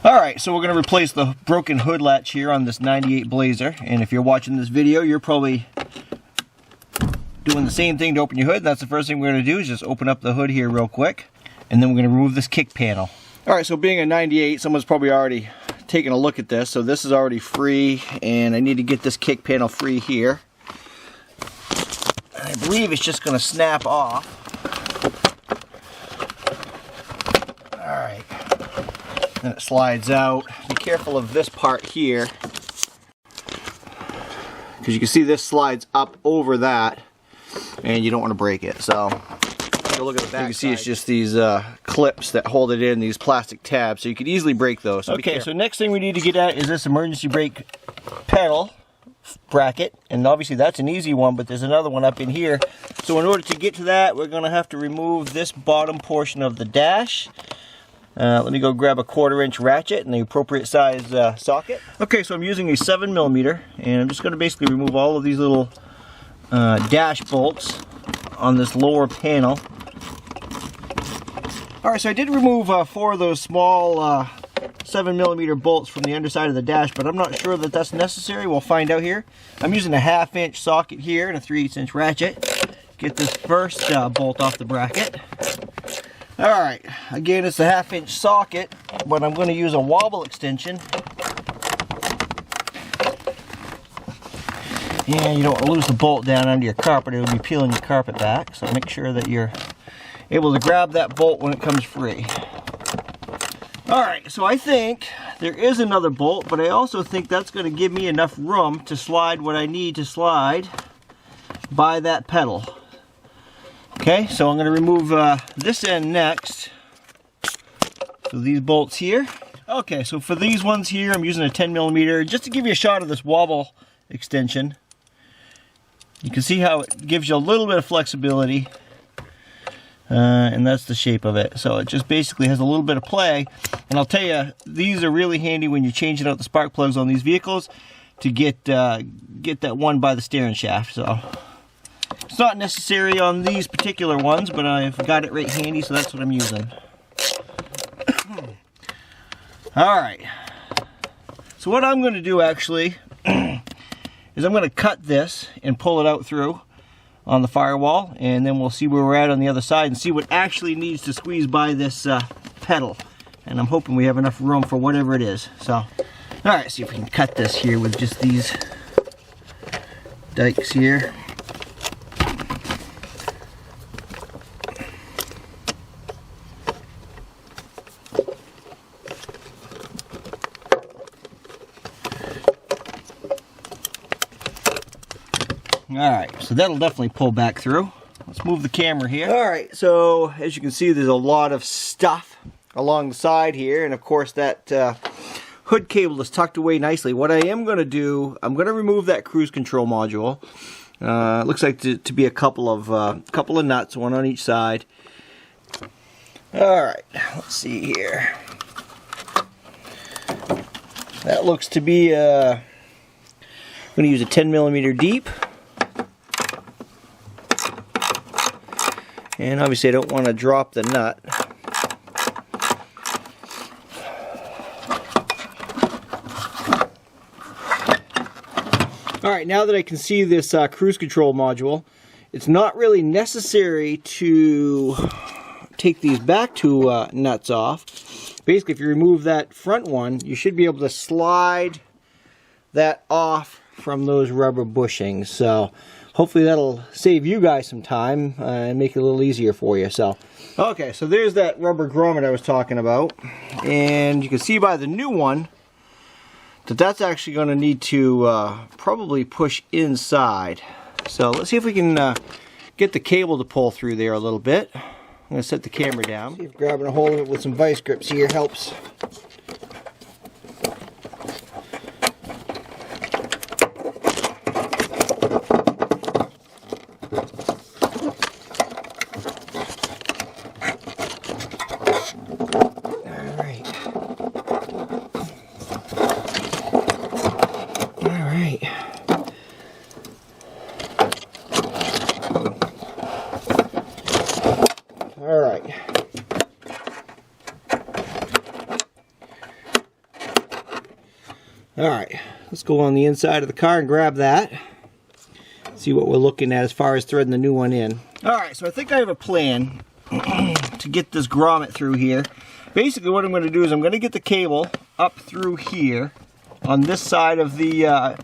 Alright, so we're going to replace the broken hood latch here on this 98 Blazer. And if you're watching this video, you're probably doing the same thing to open your hood. That's the first thing we're going to do, is just open up the hood here real quick. And then we're going to remove this kick panel. Alright, so being a 98, someone's probably already taken a look at this. So this is already free, and I need to get this kick panel free here. I believe it's just going to snap off. Alright. Then it slides out. Be careful of this part here, because you can see this slides up over that, and you don't want to break it. So look at the back. You can see it's just these clips that hold it in, these plastic tabs, so you could easily break those. So okay, so next thing we need to get at is this emergency brake pedal bracket, and obviously that's an easy one, but there's another one up in here. So in order to get to that, we're going to have to remove this bottom portion of the dash. Let me go grab a 1/4 inch ratchet and the appropriate size socket. Okay, so I'm using a 7mm, and I'm just going to basically remove all of these little dash bolts on this lower panel. Alright, so I did remove 4 of those small 7mm bolts from the underside of the dash, but I'm not sure that that's necessary. We'll find out here. I'm using a 1/2 inch socket here and a 3/8 inch ratchet. Get this first bolt off the bracket. Alright, again, it's a 1/2 inch socket, but I'm going to use a wobble extension. And you don't want to lose the bolt down under your carpet. It will be peeling your carpet back, so make sure that you're able to grab that bolt when it comes free. Alright, so I think there is another bolt, but I also think that's going to give me enough room to slide what I need to slide by that pedal. Okay, so I'm going to remove this end next. So these bolts here. Okay, so for these ones here, I'm using a 10mm just to give you a shot of this wobble extension. You can see how it gives you a little bit of flexibility. And that's the shape of it. So it just basically has a little bit of play. And I'll tell you, these are really handy when you're changing out the spark plugs on these vehicles to get that one by the steering shaft. So it's not necessary on these particular ones, but I've got it right handy, so that's what I'm using. Alright. So what I'm going to do actually is I'm going to cut this and pull it out through on the firewall, and then we'll see where we're at on the other side and see what actually needs to squeeze by this pedal. And I'm hoping we have enough room for whatever it is. So, alright, see if we can cut this here with just these dikes here. Alright, so that'll definitely pull back through. Let's move the camera here. Alright, so as you can see, there's a lot of stuff along the side here, and of course that hood cable is tucked away nicely. What I am going to do, I'm going to remove that cruise control module. It looks like to be a couple of nuts, one on each side. Alright, let's see here. That looks to be, I'm going to use a 10mm deep. And obviously I don't want to drop the nut. Alright, now that I can see this cruise control module, it's not really necessary to take these back two nuts off. Basically, if you remove that front one, you should be able to slide that off from those rubber bushings. So hopefully that'll save you guys some time and make it a little easier for you. So, okay, so there's that rubber grommet I was talking about, and you can see by the new one that that's actually going to need to probably push inside. So let's see if we can get the cable to pull through there a little bit. I'm going to set the camera down. See if grabbing a hold of it with some vice grips here helps. Alright, let's go on the inside of the car and grab that. See what we're looking at as far as threading the new one in. Alright, so I think I have a plan to get this grommet through here. Basically what I'm going to do is I'm going to get the cable up through here on this side of the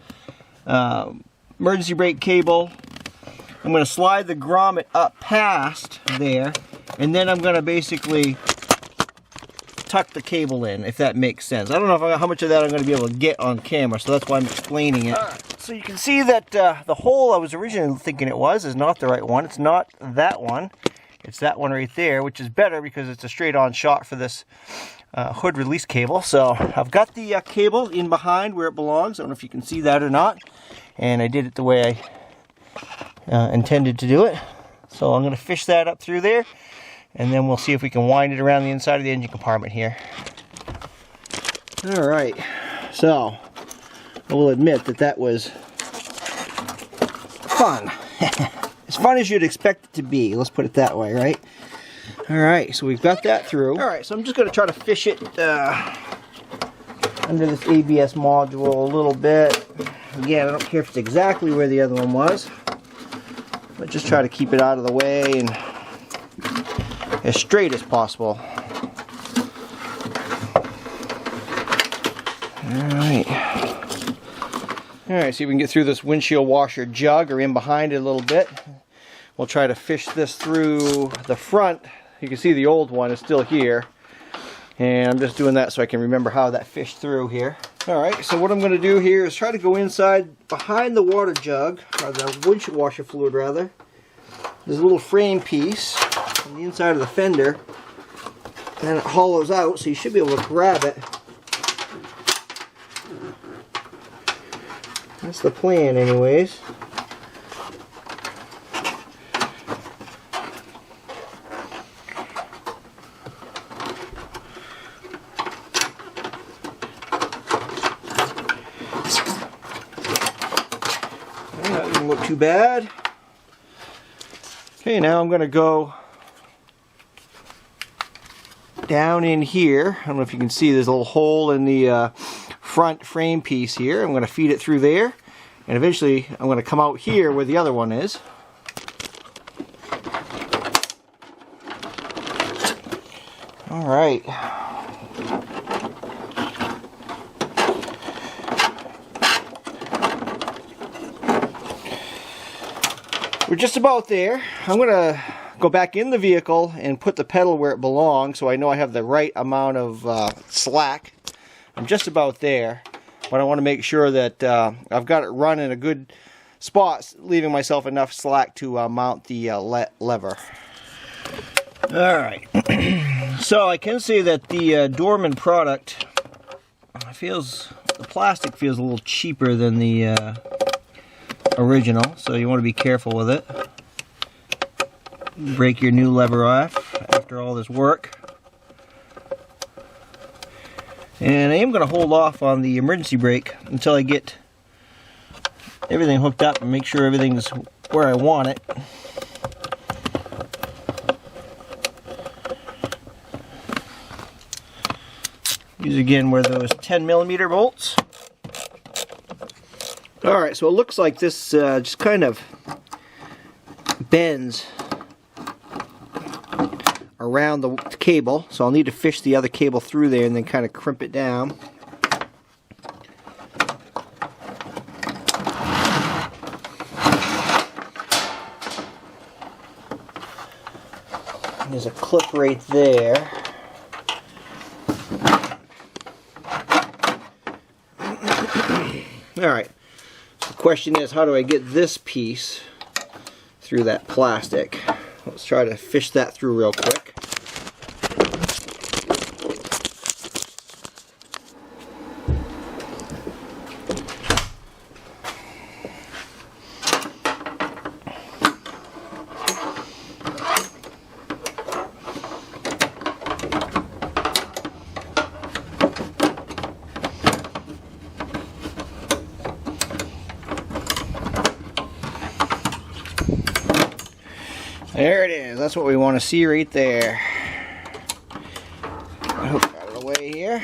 emergency brake cable. I'm going to slide the grommet up past there, and then I'm going to basically tuck the cable in, if that makes sense. I don't know how much of that I'm going to be able to get on camera, so that's why I'm explaining it. So you can see that the hole I was originally thinking it was is not the right one. It's not that one. It's that one right there, which is better because it's a straight-on shot for this hood release cable. So I've got the cable in behind where it belongs. I don't know if you can see that or not. And I did it the way I intended to do it. So I'm going to fish that up through there, and then we'll see if we can wind it around the inside of the engine compartment here. Alright, so I will admit that that was fun. As fun as you'd expect it to be, let's put it that way, right? Alright, so we've got that through. Alright, so I'm just going to try to fish it under this ABS module a little bit. Again, I don't care if it's exactly where the other one was, but just try to keep it out of the way and as straight as possible. Alright. Alright, see if we can get through this windshield washer jug or in behind it a little bit. We'll try to fish this through the front. You can see the old one is still here. And I'm just doing that so I can remember how that fished through here. Alright, so what I'm going to do here is try to go inside behind the water jug, or the windshield washer fluid rather. There's a little frame piece on the inside of the fender, and then it hollows out, so you should be able to grab it. That's the plan anyways. That doesn't look too bad. Okay, now I'm going to go down in here. I don't know if you can see there's a little hole in the front frame piece here. I'm going to feed it through there, and eventually I'm going to come out here where the other one is. Alright. We're just about there. I'm going to go back in the vehicle and put the pedal where it belongs so I know I have the right amount of slack. I'm just about there, but I want to make sure that I've got it run in a good spot, leaving myself enough slack to mount the lever. Alright, so I can say that the Dorman product the plastic feels a little cheaper than the original, so you want to be careful with it. Break your new lever off after all this work. And I am going to hold off on the emergency brake until I get everything hooked up and make sure everything's where I want it. These again were those 10mm bolts. Alright, so it looks like this just kind of bends around the cable, so I'll need to fish the other cable through there and then kind of crimp it down. There's a clip right there. Alright, so the question is, how do I get this piece through that plastic? Let's try to fish that through real quick. There it is. That's what we want to see right there. I hope I got it away here.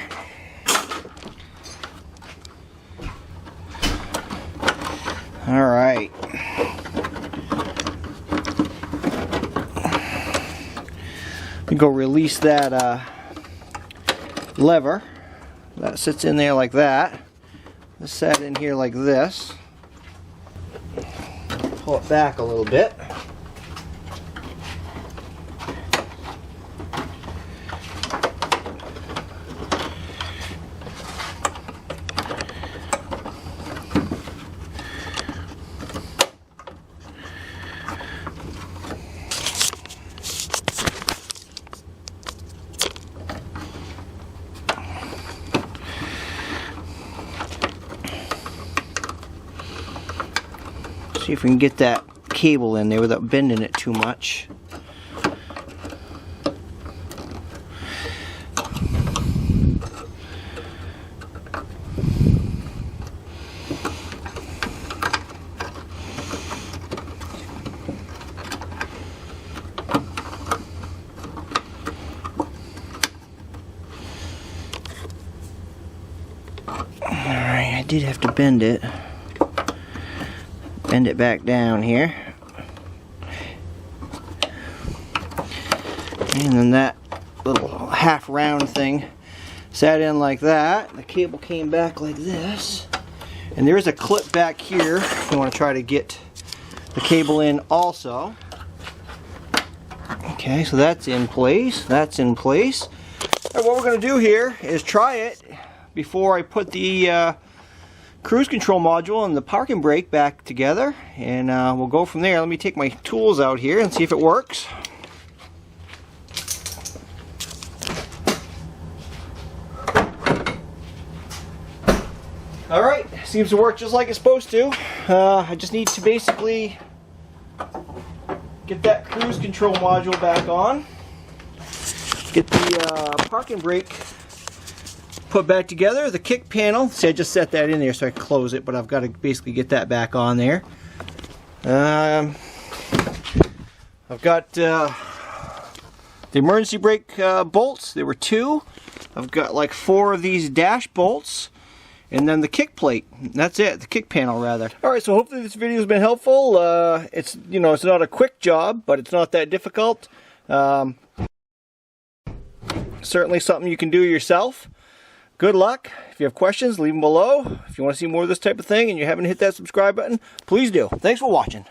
All right. We go release that lever. That sits in there like that. This sat in here like this. Pull it back a little bit. See if we can get that cable in there without bending it too much. Alright, I did have to bend it. Bend it back down here. And then that little half round thing sat in like that. The cable came back like this. And there is a clip back here if you want to try to get the cable in also. Okay, so that's in place. That's in place. And what we're going to do here is try it before I put the cruise control module and the parking brake back together, and we'll go from there. Let me take my tools out here and see if it works. Alright, seems to work just like it's supposed to. I just need to basically get that cruise control module back on, get the parking brake put back together, the kick panel. See, I just set that in there so I can close it, but I've got to basically get that back on there. I've got the emergency brake bolts. There were 2. I've got like 4 of these dash bolts, and then the kick plate. That's it, the kick panel rather. Alright, so hopefully this video has been helpful. It's, you know, it's not a quick job, but it's not that difficult. Certainly something you can do yourself. Good luck. If you have questions, leave them below. If you want to see more of this type of thing and you haven't hit that subscribe button, please do. Thanks for watching.